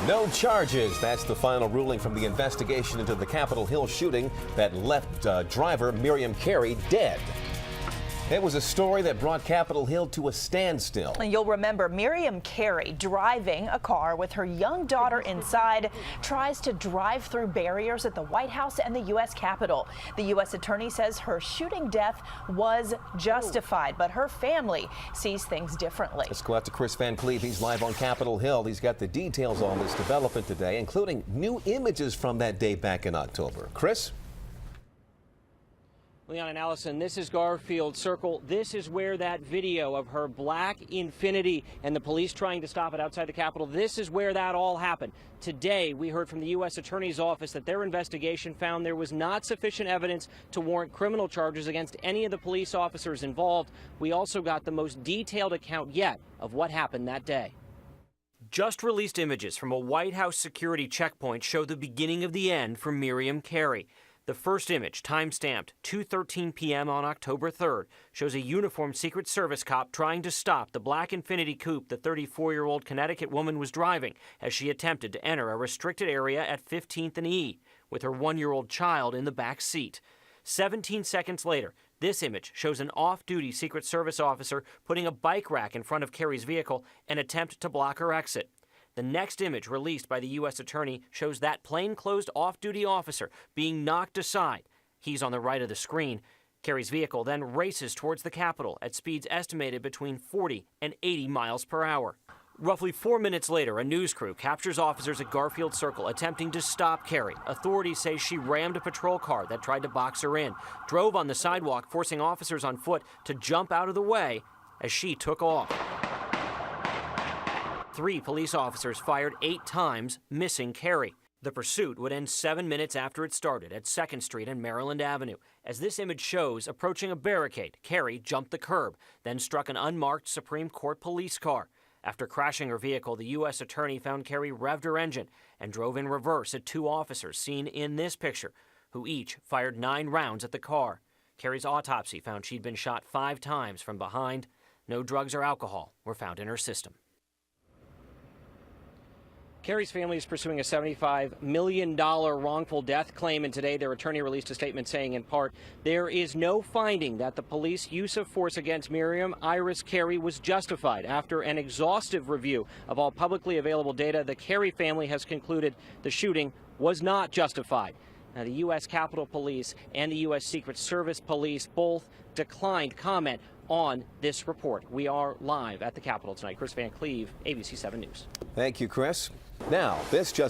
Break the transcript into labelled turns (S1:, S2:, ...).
S1: No charges. That's the final ruling from the investigation into the Capitol Hill shooting that left driver Miriam Carey dead. It was a story that brought Capitol Hill to a standstill.
S2: You'll remember Miriam Carey driving a car with her young daughter inside, tries to drive through barriers at the White House and the U.S. Capitol. The U.S. attorney says her shooting death was justified, but her family sees things differently.
S1: Let's go out to Chris Van Cleve. He's live on Capitol Hill. He's got the details on this development today, including new images from that day back in October. Chris?
S3: Leon and Allison, this is Garfield Circle. This is where that video of her black Infiniti and the police trying to stop it outside the Capitol, this is where that all happened. Today, we heard from the U.S. Attorney's Office that their investigation found there was not sufficient evidence to warrant criminal charges against any of the police officers involved. We also got the most detailed account yet of what happened that day. Just released images from a White House security checkpoint show the beginning of the end for Miriam Carey. The first image, time-stamped 2:13 p.m. on October 3rd, shows a uniformed Secret Service cop trying to stop the black Infiniti coupe the 34-year-old Connecticut woman was driving as she attempted to enter a restricted area at 15th and E, with her 1-year-old child in the back seat. 17 seconds later, this image shows an off-duty Secret Service officer putting a bike rack in front of Carey's vehicle and attempt to block her exit. The next image released by the U.S. Attorney shows that plainclothes off-duty officer being knocked aside. He's on the right of the screen. Carey's vehicle then races towards the Capitol at speeds estimated between 40 and 80 miles per hour. Roughly 4 minutes later, a news crew captures officers at Garfield Circle attempting to stop Carey. Authorities say she rammed a patrol car that tried to box her in, drove on the sidewalk, forcing officers on foot to jump out of the way as she took off. 3 police officers fired 8 times, missing Carey. The pursuit would end 7 minutes after it started at 2nd Street and Maryland Avenue. As this image shows, approaching a barricade, Carey jumped the curb, then struck an unmarked Supreme Court police car. After crashing her vehicle, the U.S. Attorney found Carey revved her engine and drove in reverse at 2 officers seen in this picture, who each fired 9 rounds at the car. Carey's autopsy found she'd been shot 5 times from behind. No drugs or alcohol were found in her system. Carey's family is pursuing a $75 million wrongful death claim, and today their attorney released a statement saying, in part, there is no finding that the police use of force against Miriam Iris Carey was justified. After an exhaustive review of all publicly available data, the Carey family has concluded the shooting was not justified. Now, the U.S. Capitol Police and the U.S. Secret Service Police both declined comment on this report. We are live at the Capitol tonight. Chris Van Cleve, ABC 7 News.
S1: Thank you, Chris. Now, this just